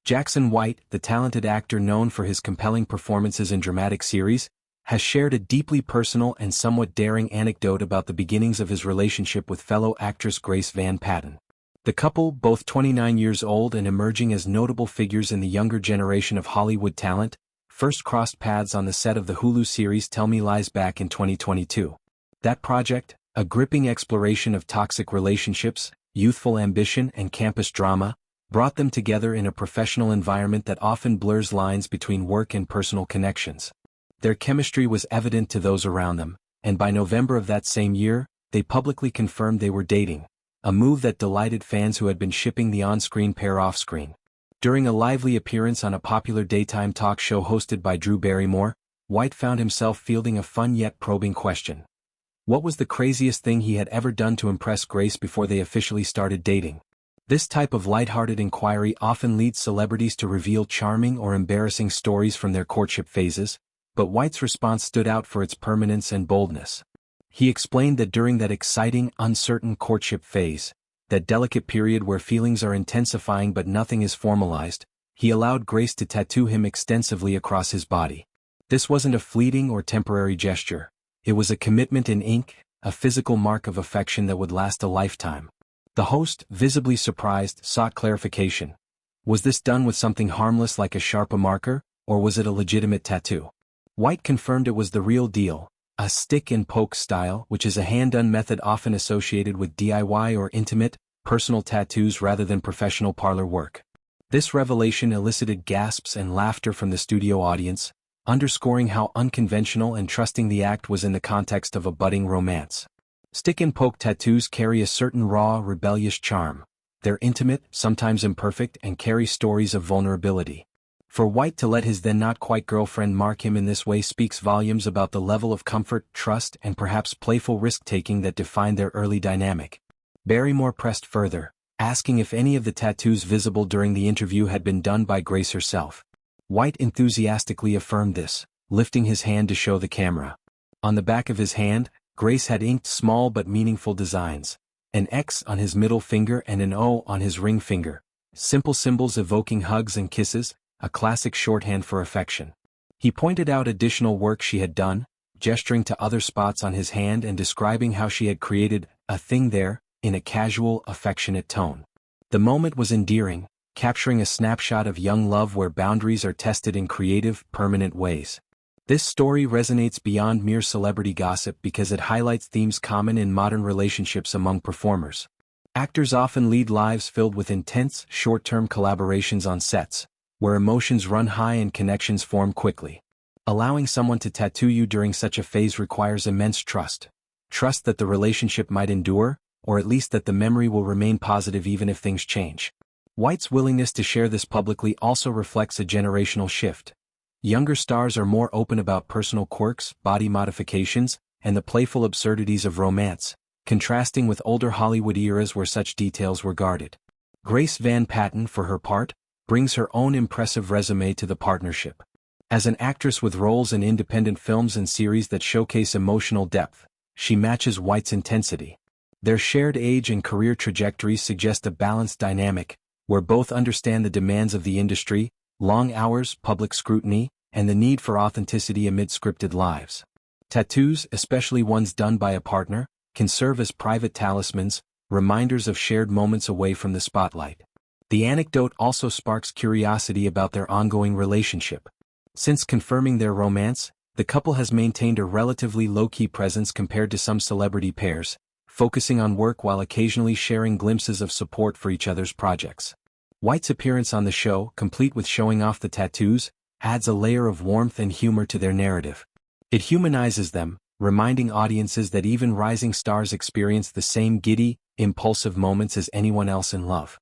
Jackson White, the talented actor known for his compelling performances in dramatic series, has shared a deeply personal and somewhat daring anecdote about the beginnings of his relationship with fellow actress Grace Van Patten. The couple, both 29 years old and emerging as notable figures in the younger generation of Hollywood talent, first crossed paths on the set of the Hulu series Tell Me Lies back in 2022. That project, a gripping exploration of toxic relationships, youthful ambition and campus drama, brought them together in a professional environment that often blurs lines between work and personal connections. Their chemistry was evident to those around them, and by November of that same year, they publicly confirmed they were dating, a move that delighted fans who had been shipping the on-screen pair off-screen. During a lively appearance on a popular daytime talk show hosted by Drew Barrymore, White found himself fielding a fun yet probing question. What was the craziest thing he had ever done to impress Grace before they officially started dating? This type of lighthearted inquiry often leads celebrities to reveal charming or embarrassing stories from their courtship phases, but White's response stood out for its permanence and boldness. He explained that during that exciting, uncertain courtship phase, that delicate period where feelings are intensifying but nothing is formalized, he allowed Grace to tattoo him extensively across his body. This wasn't a fleeting or temporary gesture. It was a commitment in ink, a physical mark of affection that would last a lifetime. The host, visibly surprised, sought clarification. Was this done with something harmless like a Sharpie marker, or was it a legitimate tattoo? White confirmed it was the real deal, a stick-and-poke style, which is a hand-done method often associated with DIY or intimate, personal tattoos rather than professional parlor work. This revelation elicited gasps and laughter from the studio audience, underscoring how unconventional and trusting the act was in the context of a budding romance. Stick-and-poke tattoos carry a certain raw, rebellious charm. They're intimate, sometimes imperfect, and carry stories of vulnerability. For White to let his then-not-quite girlfriend mark him in this way speaks volumes about the level of comfort, trust, and perhaps playful risk-taking that defined their early dynamic. Barrymore pressed further, asking if any of the tattoos visible during the interview had been done by Grace herself. White enthusiastically affirmed this, lifting his hand to show the camera. On the back of his hand, Grace had inked small but meaningful designs, an X on his middle finger and an O on his ring finger, simple symbols evoking hugs and kisses, a classic shorthand for affection. He pointed out additional work she had done, gesturing to other spots on his hand and describing how she had created a thing there, in a casual, affectionate tone. The moment was endearing, capturing a snapshot of young love where boundaries are tested in creative, permanent ways. This story resonates beyond mere celebrity gossip because it highlights themes common in modern relationships among performers. Actors often lead lives filled with intense, short-term collaborations on sets, where emotions run high and connections form quickly. Allowing someone to tattoo you during such a phase requires immense trust. Trust that the relationship might endure, or at least that the memory will remain positive even if things change. White's willingness to share this publicly also reflects a generational shift. Younger stars are more open about personal quirks, body modifications, and the playful absurdities of romance, contrasting with older Hollywood eras where such details were guarded. Grace Van Patten, for her part, brings her own impressive resume to the partnership. As an actress with roles in independent films and series that showcase emotional depth, she matches White's intensity. Their shared age and career trajectories suggest a balanced dynamic, where both understand the demands of the industry, long hours, public scrutiny, and the need for authenticity amid scripted lives. Tattoos, especially ones done by a partner, can serve as private talismans, reminders of shared moments away from the spotlight. The anecdote also sparks curiosity about their ongoing relationship. Since confirming their romance, the couple has maintained a relatively low-key presence compared to some celebrity pairs, focusing on work while occasionally sharing glimpses of support for each other's projects. White's appearance on the show, complete with showing off the tattoos, adds a layer of warmth and humor to their narrative. It humanizes them, reminding audiences that even rising stars experience the same giddy, impulsive moments as anyone else in love.